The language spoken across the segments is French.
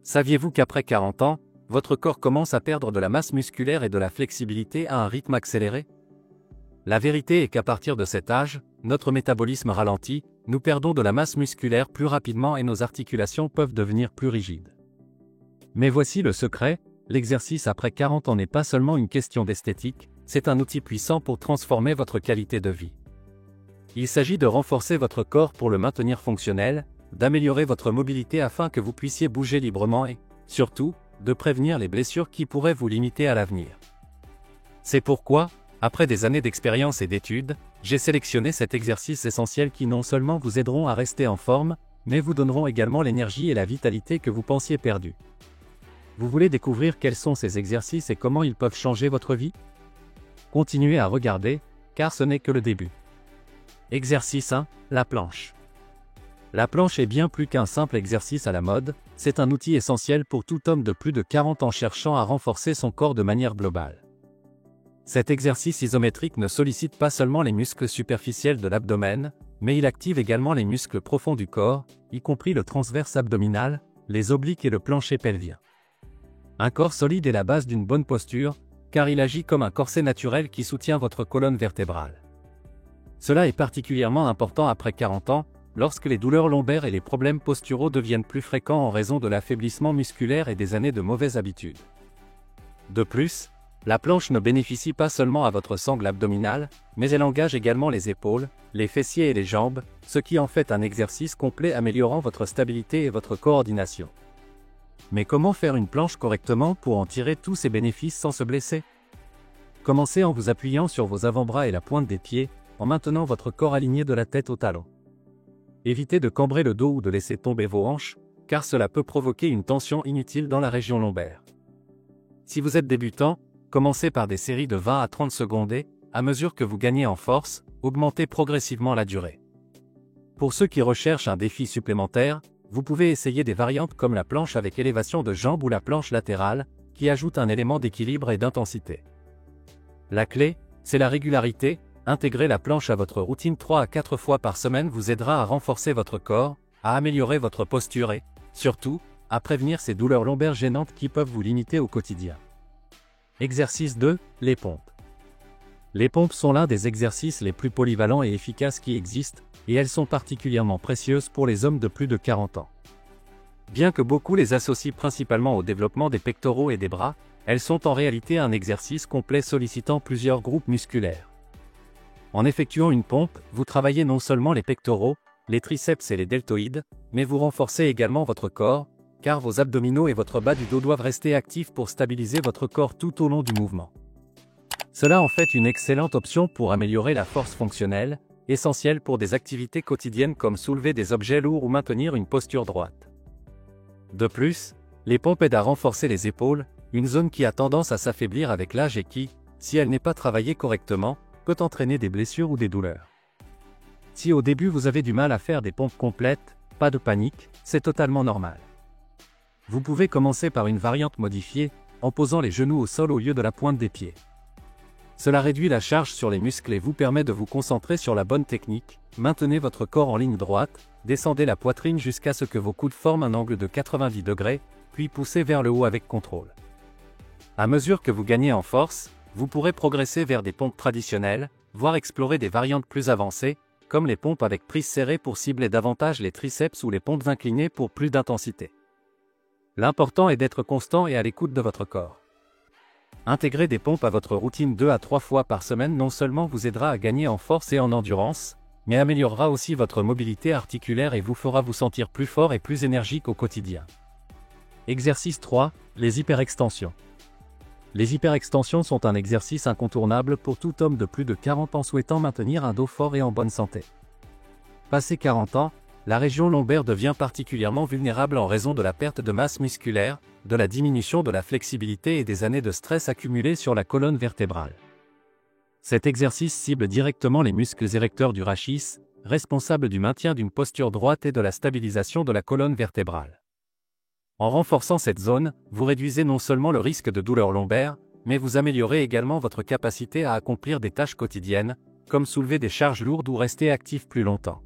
Saviez-vous qu'après 40 ans, votre corps commence à perdre de la masse musculaire et de la flexibilité à un rythme accéléré? La vérité est qu'à partir de cet âge, notre métabolisme ralentit, nous perdons de la masse musculaire plus rapidement et nos articulations peuvent devenir plus rigides. Mais voici le secret, l'exercice après 40 ans n'est pas seulement une question d'esthétique, c'est un outil puissant pour transformer votre qualité de vie. Il s'agit de renforcer votre corps pour le maintenir fonctionnel, d'améliorer votre mobilité afin que vous puissiez bouger librement et, surtout, de prévenir les blessures qui pourraient vous limiter à l'avenir. C'est pourquoi, après des années d'expérience et d'études, j'ai sélectionné cet exercice essentiel qui non seulement vous aideront à rester en forme, mais vous donneront également l'énergie et la vitalité que vous pensiez perdues. Vous voulez découvrir quels sont ces exercices et comment ils peuvent changer votre vie? Continuez à regarder, car ce n'est que le début. Exercice 1, la planche. La planche est bien plus qu'un simple exercice à la mode, c'est un outil essentiel pour tout homme de plus de 40 ans cherchant à renforcer son corps de manière globale. Cet exercice isométrique ne sollicite pas seulement les muscles superficiels de l'abdomen, mais il active également les muscles profonds du corps, y compris le transverse abdominal, les obliques et le plancher pelvien. Un corps solide est la base d'une bonne posture, car il agit comme un corset naturel qui soutient votre colonne vertébrale. Cela est particulièrement important après 40 ans, lorsque les douleurs lombaires et les problèmes posturaux deviennent plus fréquents en raison de l'affaiblissement musculaire et des années de mauvaises habitudes. De plus, la planche ne bénéficie pas seulement à votre sangle abdominale, mais elle engage également les épaules, les fessiers et les jambes, ce qui en fait un exercice complet améliorant votre stabilité et votre coordination. Mais comment faire une planche correctement pour en tirer tous ces bénéfices sans se blesser? Commencez en vous appuyant sur vos avant-bras et la pointe des pieds, en maintenant votre corps aligné de la tête aux talons. Évitez de cambrer le dos ou de laisser tomber vos hanches, car cela peut provoquer une tension inutile dans la région lombaire. Si vous êtes débutant, commencez par des séries de 20 à 30 secondes et, à mesure que vous gagnez en force, augmentez progressivement la durée. Pour ceux qui recherchent un défi supplémentaire, vous pouvez essayer des variantes comme la planche avec élévation de jambes ou la planche latérale, qui ajoute un élément d'équilibre et d'intensité. La clé, c'est la régularité. Intégrer la planche à votre routine 3 à 4 fois par semaine vous aidera à renforcer votre corps, à améliorer votre posture et, surtout, à prévenir ces douleurs lombaires gênantes qui peuvent vous limiter au quotidien. Exercice 2, les pompes. Les pompes sont l'un des exercices les plus polyvalents et efficaces qui existent, et elles sont particulièrement précieuses pour les hommes de plus de 40 ans. Bien que beaucoup les associent principalement au développement des pectoraux et des bras, elles sont en réalité un exercice complet sollicitant plusieurs groupes musculaires. En effectuant une pompe, vous travaillez non seulement les pectoraux, les triceps et les deltoïdes, mais vous renforcez également votre corps, car vos abdominaux et votre bas du dos doivent rester actifs pour stabiliser votre corps tout au long du mouvement. Cela en fait une excellente option pour améliorer la force fonctionnelle, essentielle pour des activités quotidiennes comme soulever des objets lourds ou maintenir une posture droite. De plus, les pompes aident à renforcer les épaules, une zone qui a tendance à s'affaiblir avec l'âge et qui, si elle n'est pas travaillée correctement, peut entraîner des blessures ou des douleurs. Si au début vous avez du mal à faire des pompes complètes, pas de panique, c'est totalement normal. Vous pouvez commencer par une variante modifiée, en posant les genoux au sol au lieu de la pointe des pieds. Cela réduit la charge sur les muscles et vous permet de vous concentrer sur la bonne technique. Maintenez votre corps en ligne droite, descendez la poitrine jusqu'à ce que vos coudes forment un angle de 90 degrés, puis poussez vers le haut avec contrôle. À mesure que vous gagnez en force, vous pourrez progresser vers des pompes traditionnelles, voire explorer des variantes plus avancées, comme les pompes avec prise serrée pour cibler davantage les triceps ou les pompes inclinées pour plus d'intensité. L'important est d'être constant et à l'écoute de votre corps. Intégrer des pompes à votre routine 2 à 3 fois par semaine non seulement vous aidera à gagner en force et en endurance, mais améliorera aussi votre mobilité articulaire et vous fera vous sentir plus fort et plus énergique au quotidien. Exercice 3, les hyperextensions. Les hyperextensions sont un exercice incontournable pour tout homme de plus de 40 ans souhaitant maintenir un dos fort et en bonne santé. Passé 40 ans, la région lombaire devient particulièrement vulnérable en raison de la perte de masse musculaire, de la diminution de la flexibilité et des années de stress accumulées sur la colonne vertébrale. Cet exercice cible directement les muscles érecteurs du rachis, responsables du maintien d'une posture droite et de la stabilisation de la colonne vertébrale. En renforçant cette zone, vous réduisez non seulement le risque de douleurs lombaires, mais vous améliorez également votre capacité à accomplir des tâches quotidiennes, comme soulever des charges lourdes ou rester actif plus longtemps.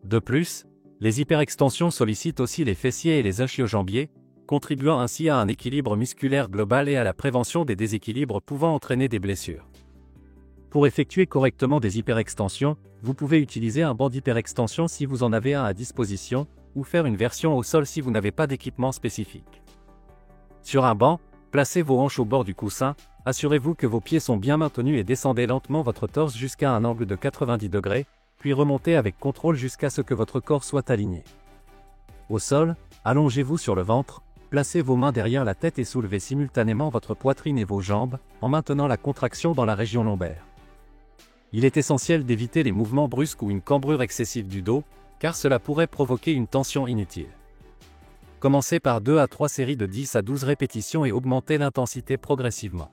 De plus, les hyperextensions sollicitent aussi les fessiers et les ischio-jambiers, contribuant ainsi à un équilibre musculaire global et à la prévention des déséquilibres pouvant entraîner des blessures. Pour effectuer correctement des hyperextensions, vous pouvez utiliser un banc d'hyperextension si vous en avez un à disposition, ou faire une version au sol si vous n'avez pas d'équipement spécifique. Sur un banc, placez vos hanches au bord du coussin, assurez-vous que vos pieds sont bien maintenus et descendez lentement votre torse jusqu'à un angle de 90 degrés, puis remontez avec contrôle jusqu'à ce que votre corps soit aligné. Au sol, allongez-vous sur le ventre, placez vos mains derrière la tête et soulevez simultanément votre poitrine et vos jambes, en maintenant la contraction dans la région lombaire. Il est essentiel d'éviter les mouvements brusques ou une cambrure excessive du dos, car cela pourrait provoquer une tension inutile. Commencez par 2 à 3 séries de 10 à 12 répétitions et augmentez l'intensité progressivement.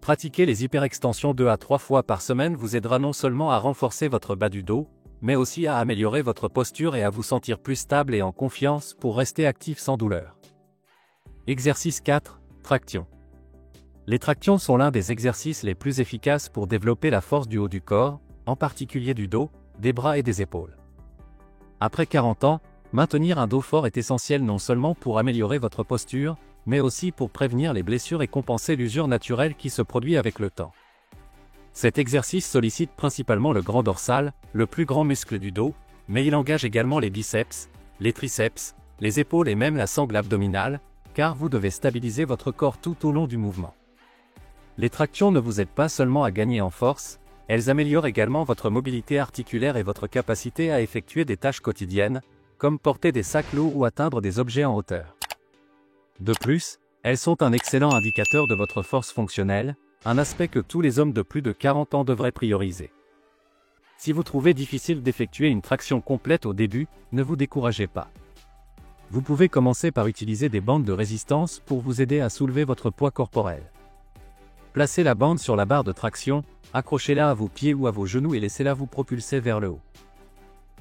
Pratiquer les hyperextensions 2 à 3 fois par semaine vous aidera non seulement à renforcer votre bas du dos, mais aussi à améliorer votre posture et à vous sentir plus stable et en confiance pour rester actif sans douleur. Exercice 4. Traction. Les tractions sont l'un des exercices les plus efficaces pour développer la force du haut du corps, en particulier du dos, des bras et des épaules. Après 40 ans, maintenir un dos fort est essentiel non seulement pour améliorer votre posture, mais aussi pour prévenir les blessures et compenser l'usure naturelle qui se produit avec le temps. Cet exercice sollicite principalement le grand dorsal, le plus grand muscle du dos, mais il engage également les biceps, les triceps, les épaules et même la sangle abdominale, car vous devez stabiliser votre corps tout au long du mouvement. Les tractions ne vous aident pas seulement à gagner en force, elles améliorent également votre mobilité articulaire et votre capacité à effectuer des tâches quotidiennes, comme porter des sacs lourds ou atteindre des objets en hauteur. De plus, elles sont un excellent indicateur de votre force fonctionnelle, un aspect que tous les hommes de plus de 40 ans devraient prioriser. Si vous trouvez difficile d'effectuer une traction complète au début, ne vous découragez pas. Vous pouvez commencer par utiliser des bandes de résistance pour vous aider à soulever votre poids corporel. Placez la bande sur la barre de traction, accrochez-la à vos pieds ou à vos genoux et laissez-la vous propulser vers le haut.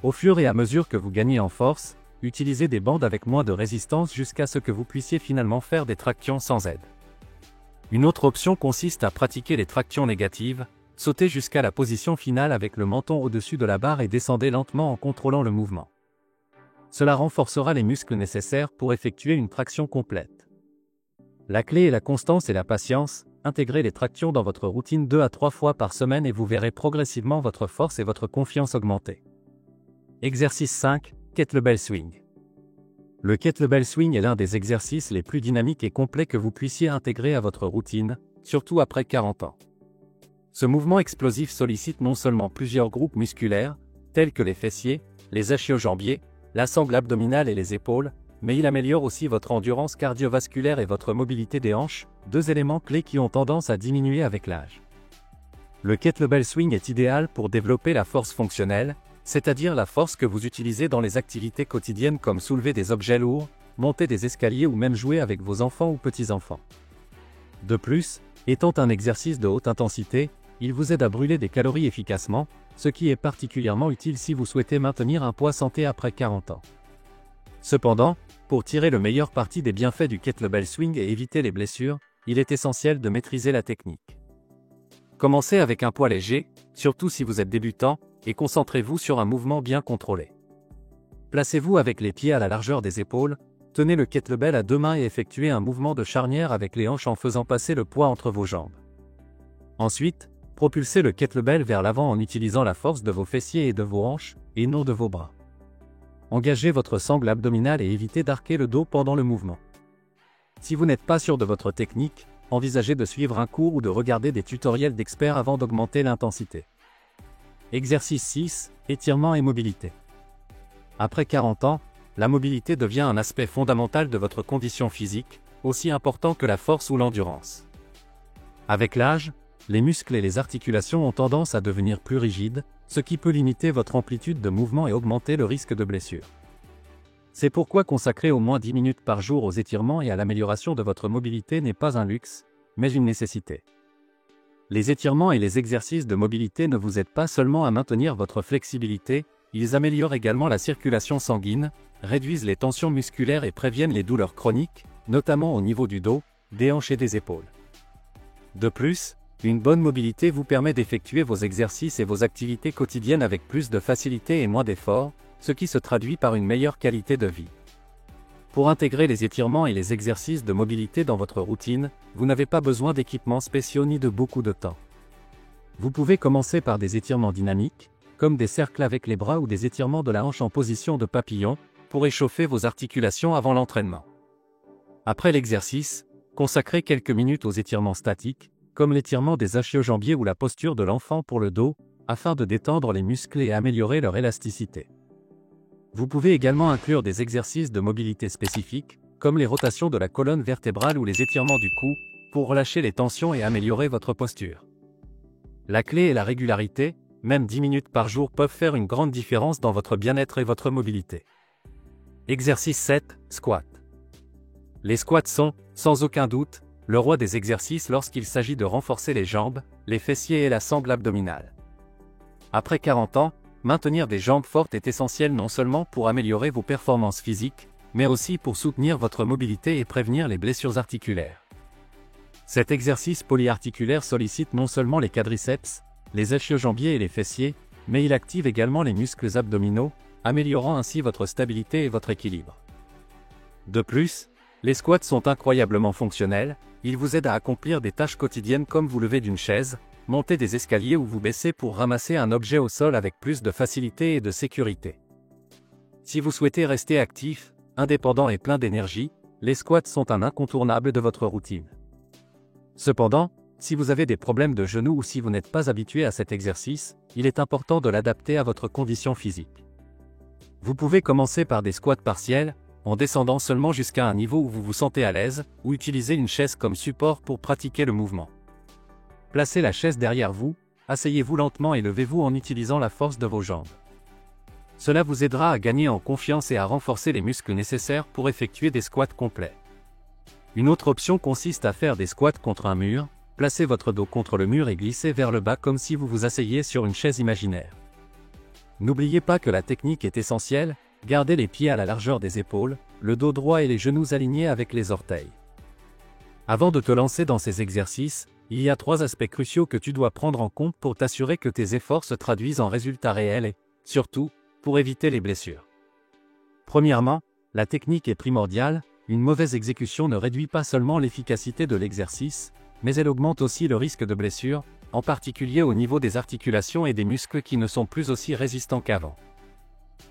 Au fur et à mesure que vous gagnez en force, utilisez des bandes avec moins de résistance jusqu'à ce que vous puissiez finalement faire des tractions sans aide. Une autre option consiste à pratiquer les tractions négatives, sautez jusqu'à la position finale avec le menton au-dessus de la barre et descendez lentement en contrôlant le mouvement. Cela renforcera les muscles nécessaires pour effectuer une traction complète. La clé est la constance et la patience, intégrez les tractions dans votre routine 2 à 3 fois par semaine et vous verrez progressivement votre force et votre confiance augmenter. Exercice 5. Kettlebell Swing. Le kettlebell swing est l'un des exercices les plus dynamiques et complets que vous puissiez intégrer à votre routine, surtout après 40 ans. Ce mouvement explosif sollicite non seulement plusieurs groupes musculaires, tels que les fessiers, les ischio-jambiers, la sangle abdominale et les épaules, mais il améliore aussi votre endurance cardiovasculaire et votre mobilité des hanches, deux éléments clés qui ont tendance à diminuer avec l'âge. Le kettlebell swing est idéal pour développer la force fonctionnelle, c'est-à-dire la force que vous utilisez dans les activités quotidiennes comme soulever des objets lourds, monter des escaliers ou même jouer avec vos enfants ou petits-enfants. De plus, étant un exercice de haute intensité, il vous aide à brûler des calories efficacement, ce qui est particulièrement utile si vous souhaitez maintenir un poids santé après 40 ans. Cependant, pour tirer le meilleur parti des bienfaits du kettlebell swing et éviter les blessures, il est essentiel de maîtriser la technique. Commencez avec un poids léger, surtout si vous êtes débutant, et concentrez-vous sur un mouvement bien contrôlé. Placez-vous avec les pieds à la largeur des épaules, tenez le kettlebell à deux mains et effectuez un mouvement de charnière avec les hanches en faisant passer le poids entre vos jambes. Ensuite, propulsez le kettlebell vers l'avant en utilisant la force de vos fessiers et de vos hanches, et non de vos bras. Engagez votre sangle abdominale et évitez d'arquer le dos pendant le mouvement. Si vous n'êtes pas sûr de votre technique, envisagez de suivre un cours ou de regarder des tutoriels d'experts avant d'augmenter l'intensité. Exercice 6. Étirement et mobilité. Après 40 ans, la mobilité devient un aspect fondamental de votre condition physique, aussi important que la force ou l'endurance. Avec l'âge, les muscles et les articulations ont tendance à devenir plus rigides, ce qui peut limiter votre amplitude de mouvement et augmenter le risque de blessure. C'est pourquoi consacrer au moins 10 minutes par jour aux étirements et à l'amélioration de votre mobilité n'est pas un luxe, mais une nécessité. Les étirements et les exercices de mobilité ne vous aident pas seulement à maintenir votre flexibilité, ils améliorent également la circulation sanguine, réduisent les tensions musculaires et préviennent les douleurs chroniques, notamment au niveau du dos, des hanches et des épaules. De plus, une bonne mobilité vous permet d'effectuer vos exercices et vos activités quotidiennes avec plus de facilité et moins d'efforts, ce qui se traduit par une meilleure qualité de vie. Pour intégrer les étirements et les exercices de mobilité dans votre routine, vous n'avez pas besoin d'équipements spéciaux ni de beaucoup de temps. Vous pouvez commencer par des étirements dynamiques, comme des cercles avec les bras ou des étirements de la hanche en position de papillon, pour échauffer vos articulations avant l'entraînement. Après l'exercice, consacrez quelques minutes aux étirements statiques, comme l'étirement des ischio-jambiers ou la posture de l'enfant pour le dos, afin de détendre les muscles et améliorer leur élasticité. Vous pouvez également inclure des exercices de mobilité spécifiques, comme les rotations de la colonne vertébrale ou les étirements du cou, pour relâcher les tensions et améliorer votre posture. La clé est la régularité, même 10 minutes par jour peuvent faire une grande différence dans votre bien-être et votre mobilité. Exercice 7, squat. Les squats sont, sans aucun doute, le roi des exercices lorsqu'il s'agit de renforcer les jambes, les fessiers et la sangle abdominale. Après 40 ans, maintenir des jambes fortes est essentiel non seulement pour améliorer vos performances physiques, mais aussi pour soutenir votre mobilité et prévenir les blessures articulaires. Cet exercice polyarticulaire sollicite non seulement les quadriceps, les ischio-jambiers et les fessiers, mais il active également les muscles abdominaux, améliorant ainsi votre stabilité et votre équilibre. De plus, les squats sont incroyablement fonctionnels, ils vous aident à accomplir des tâches quotidiennes comme vous lever d'une chaise, monter des escaliers ou vous baisser pour ramasser un objet au sol avec plus de facilité et de sécurité. Si vous souhaitez rester actif, indépendant et plein d'énergie, les squats sont un incontournable de votre routine. Cependant, si vous avez des problèmes de genoux ou si vous n'êtes pas habitué à cet exercice, il est important de l'adapter à votre condition physique. Vous pouvez commencer par des squats partiels, en descendant seulement jusqu'à un niveau où vous vous sentez à l'aise, ou utiliser une chaise comme support pour pratiquer le mouvement. Placez la chaise derrière vous, asseyez-vous lentement et levez-vous en utilisant la force de vos jambes. Cela vous aidera à gagner en confiance et à renforcer les muscles nécessaires pour effectuer des squats complets. Une autre option consiste à faire des squats contre un mur, placez votre dos contre le mur et glissez vers le bas comme si vous vous asseyiez sur une chaise imaginaire. N'oubliez pas que la technique est essentielle, gardez les pieds à la largeur des épaules, le dos droit et les genoux alignés avec les orteils. Avant de te lancer dans ces exercices, il y a 3 aspects cruciaux que tu dois prendre en compte pour t'assurer que tes efforts se traduisent en résultats réels et, surtout, pour éviter les blessures. Premièrement, la technique est primordiale, une mauvaise exécution ne réduit pas seulement l'efficacité de l'exercice, mais elle augmente aussi le risque de blessure, en particulier au niveau des articulations et des muscles qui ne sont plus aussi résistants qu'avant.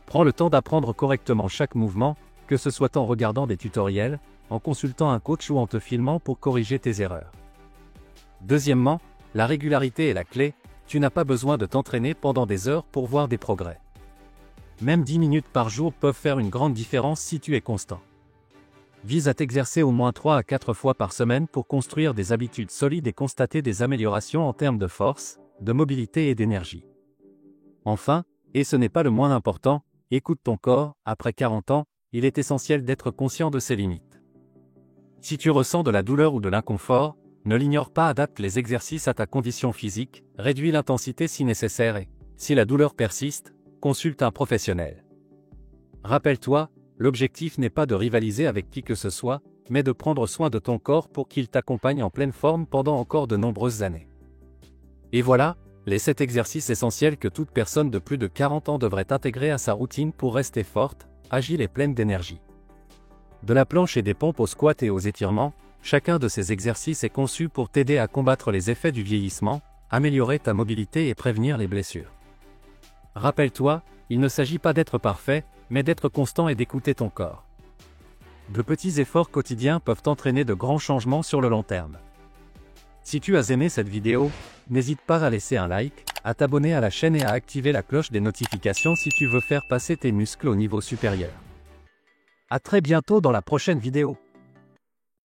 Prends le temps d'apprendre correctement chaque mouvement, que ce soit en regardant des tutoriels, en consultant un coach ou en te filmant pour corriger tes erreurs. Deuxièmement, la régularité est la clé, tu n'as pas besoin de t'entraîner pendant des heures pour voir des progrès. Même 10 minutes par jour peuvent faire une grande différence si tu es constant. Vise à t'exercer au moins 3 à 4 fois par semaine pour construire des habitudes solides et constater des améliorations en termes de force, de mobilité et d'énergie. Enfin, et ce n'est pas le moins important, écoute ton corps, après 40 ans, il est essentiel d'être conscient de ses limites. Si tu ressens de la douleur ou de l'inconfort, ne l'ignore pas, adapte les exercices à ta condition physique, réduis l'intensité si nécessaire et, si la douleur persiste, consulte un professionnel. Rappelle-toi, l'objectif n'est pas de rivaliser avec qui que ce soit, mais de prendre soin de ton corps pour qu'il t'accompagne en pleine forme pendant encore de nombreuses années. Et voilà, les 7 exercices essentiels que toute personne de plus de 40 ans devrait intégrer à sa routine pour rester forte, agile et pleine d'énergie. De la planche et des pompes aux squats et aux étirements, chacun de ces exercices est conçu pour t'aider à combattre les effets du vieillissement, améliorer ta mobilité et prévenir les blessures. Rappelle-toi, il ne s'agit pas d'être parfait, mais d'être constant et d'écouter ton corps. De petits efforts quotidiens peuvent entraîner de grands changements sur le long terme. Si tu as aimé cette vidéo, n'hésite pas à laisser un like, à t'abonner à la chaîne et à activer la cloche des notifications si tu veux faire passer tes muscles au niveau supérieur. À très bientôt dans la prochaine vidéo.